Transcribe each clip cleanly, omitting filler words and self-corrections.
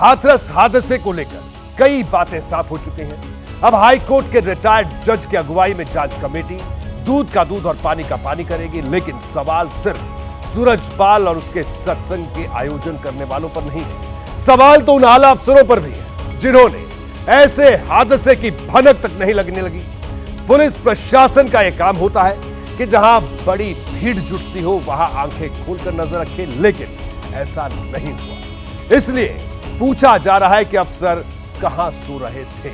हाथरस हादसे को लेकर कई बातें साफ हो चुकी हैं। अब हाई कोर्ट के रिटायर्ड जज की अगुवाई में जांच कमेटी दूध का दूध और पानी का पानी करेगी, लेकिन सवाल सिर्फ सूरजपाल और उसके सत्संग के आयोजन करने वालों पर नहीं है। सवाल तो उन आला अफसरों पर भी है जिन्होंने ऐसे हादसे की भनक तक नहीं लगने लगी। पुलिस प्रशासन का यह काम होता है कि जहां बड़ी भीड़ जुटती हो वहां आंखें खोलकर नजर रखे, लेकिन ऐसा नहीं हुआ। इसलिए पूछा जा रहा है कि अफसर कहां सो रहे थे।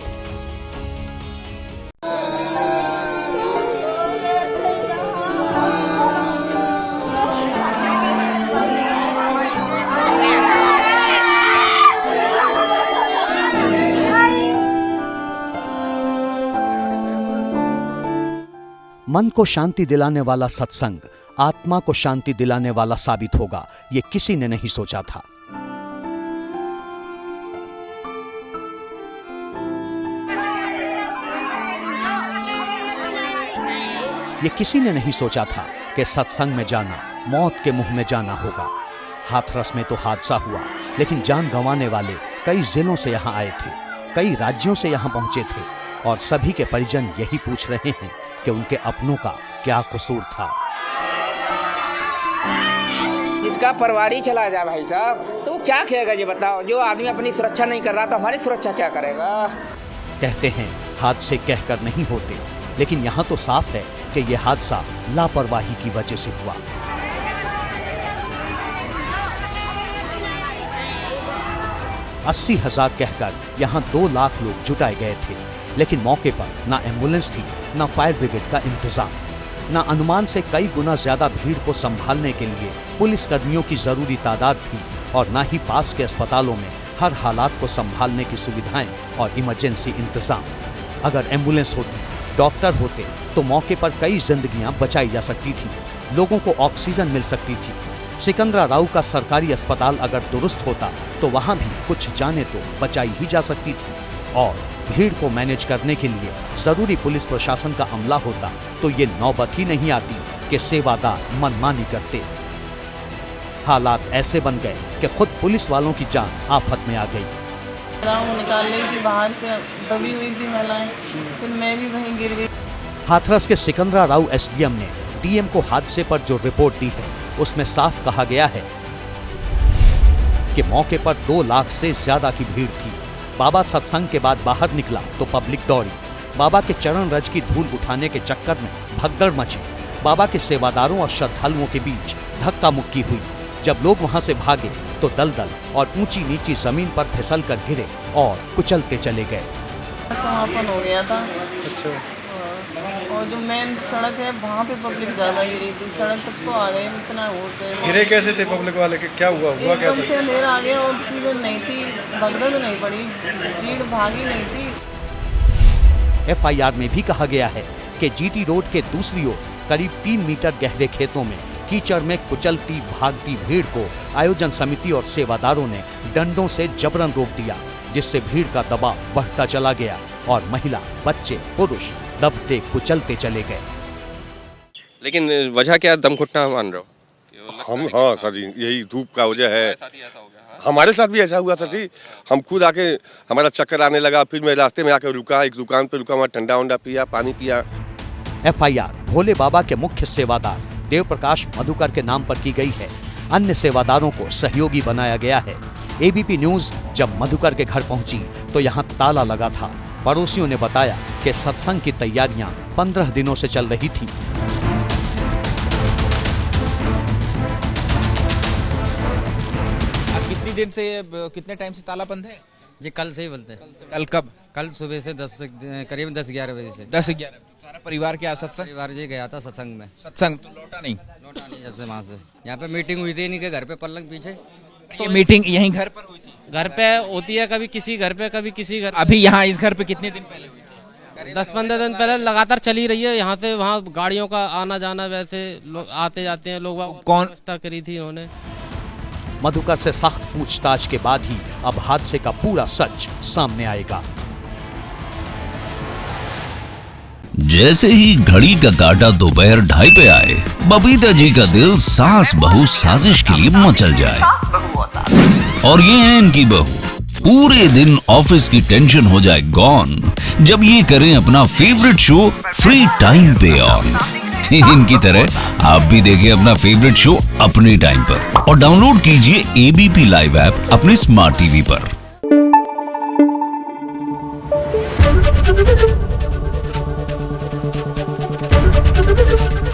मन को शांति दिलाने वाला सत्संग आत्मा को शांति दिलाने वाला साबित होगा, ये किसी ने नहीं सोचा था। ये किसी ने नहीं सोचा था कि सत्संग में जाना मौत के मुंह में जाना होगा। हाथरस में तो हादसा हुआ, लेकिन जान गंवाने वाले कई जिलों से यहां आए थे, कई राज्यों से यहां पहुंचे थे, और सभी के परिजन यही पूछ रहे हैं कि उनके अपनों का क्या कसूर था। इसका परिवार चला जाए भाई साहब, तो वो क्या कहेगा ये बताओ। जो आदमी अपनी सुरक्षा नहीं कर रहा तो हमारी सुरक्षा क्या करेगा। कहते हैं हादसे कहकर नहीं होते, लेकिन यहाँ तो साफ है कि यह हादसा लापरवाही की वजह से हुआ। $80,000 कहकर यहाँ 2 लाख लोग जुटाए गए थे, लेकिन मौके पर ना एम्बुलेंस थी, ना फायर ब्रिगेड का इंतजाम, ना अनुमान से कई गुना ज्यादा भीड़ को संभालने के लिए पुलिस कर्मियों की जरूरी तादाद थी, और ना ही पास के अस्पतालों में हर हालात को संभालने की सुविधाएं और इमरजेंसी इंतजाम। अगर एम्बुलेंस होती, डॉक्टर होते, तो मौके पर कई जिंदगियां बचाई जा सकती थी, लोगों को ऑक्सीजन मिल सकती थी। सिकंदराराव का सरकारी अस्पताल अगर दुरुस्त होता तो वहां भी कुछ जाने तो बचाई ही जा सकती थी, और भीड़ को मैनेज करने के लिए जरूरी पुलिस प्रशासन का अमला होता तो ये नौबत ही नहीं आती कि सेवादार मनमानी करते। हालात ऐसे बन गए कि खुद पुलिस वालों की जान आफत में आ गई। निकाल रही थी बाहर से, दबी हुई थी महिलाएं, फिर मैं भी वहीं गिर गई। हाथरस के सिकंदराराव एसडीएम ने डीएम को हादसे पर जो रिपोर्ट दी है उसमें साफ कहा गया है कि मौके पर 2 लाख से ज्यादा की भीड़ थी। बाबा सत्संग के बाद बाहर निकला तो पब्लिक दौड़ी। बाबा के चरण रज की धूल उठाने के चक्कर में भगदड़ मची। बाबा के सेवादारों और श्रद्धालुओं के बीच धक्का मुक्की हुई। जब लोग वहां से भागे तो दलदल और ऊंची नीची जमीन पर फिसल कर गिरे और कुचलते चले गए। समापन हो गया था। अच्छा। और जो मेन सड़क है वहाँ पे पब्लिक ज्यादा गिरी थी, सड़क तक तो आ गए, इतना होश है। गिरे कैसे थे पब्लिक वाले के, क्या हुआ क्या एकदम से अंधेरा आ गया और सीधे नहीं थी, भगदड़ नहीं पड़ी, भीड़ भागी नहीं थी। एफआईआर में भी कहा गया है कि जीटी रोड के दूसरी ओर करीब 3 मीटर गहरे खेतों में कीचड़ में कुचलती भागती भीड़ को आयोजन समिति और सेवादारों ने डंडों से जबरन रोक दिया, जिससे भीड़ का दबाव बढ़ता चला गया और महिला, बच्चे, पुरुष दबते कुचलते चले गए। लेकिन वजह क्या दम घुटना मान रहे हो? हम हाँ सर जी, यही धूप का वजह है। हमारे साथ भी ऐसा हुआ सर जी। हम खुद आके, हमारा चक्कर आने लगा, फिर मैं रास्ते में आके रुका, एक दुकान पे रुका, वहाँ ठंडा उंडा पिया, पानी पिया। एफआईआर भोले बाबा के मुख्य सेवादार देव प्रकाश मधुकर के नाम पर की गई है। अन्य सेवादारों को सहयोगी बनाया गया है। एबीपी न्यूज जब मधुकर के घर पहुंची तो यहाँ ताला लगा था। पड़ोसियों ने बताया कि सत्संग की तैयारियां 15 दिनों से चल रही थी। कितनी दिन से, कितने टाइम से ताला बंद है? जी कल से ही बंद है। कल कब? कल सुबह से करीब 10-11 बजे से। 10-11। सारा परिवार क्या सत्संग? परिवार जी गया था सत्संग में। सत्संग तो लौटा नहीं जैसे वहाँ से। यहाँ पे मीटिंग हुई थी इन्हीं के घर पे पलंग पीछे। तो मीटिंग यहीं घर पर हुई थी? घर पे होती है, कभी किसी घर पे कभी किसी घर। अभी यहाँ इस घर पे कितने दिन पहले हुई थी? 10-15 दिन पहले लगातार चली रही है। यहाँ से वहाँ गाड़ियों का आना जाना, वैसे लोग आते जाते हैं। लोग कौन व्यवस्था करी थी इन्होंने। मधुकर से सख्त पूछताछ के बाद ही अब हादसे का पूरा सच सामने आएगा। जैसे ही घड़ी का काटा दोपहर 2:30 पे आए, बबीता जी का दिल सास बहू साजिश के लिए मचल जाए। और ये है इनकी बहू पूरे दिन ऑफिस की टेंशन हो जाए गॉन जब ये करें अपना फेवरेट शो फ्री टाइम पे ऑन। इनकी तरह आप भी देखें अपना फेवरेट शो अपने टाइम पर और डाउनलोड कीजिए एबीपी लाइव ऐप अपने स्मार्ट टीवी पर।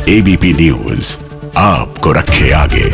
एबीपी न्यूज आपको रखे आगे।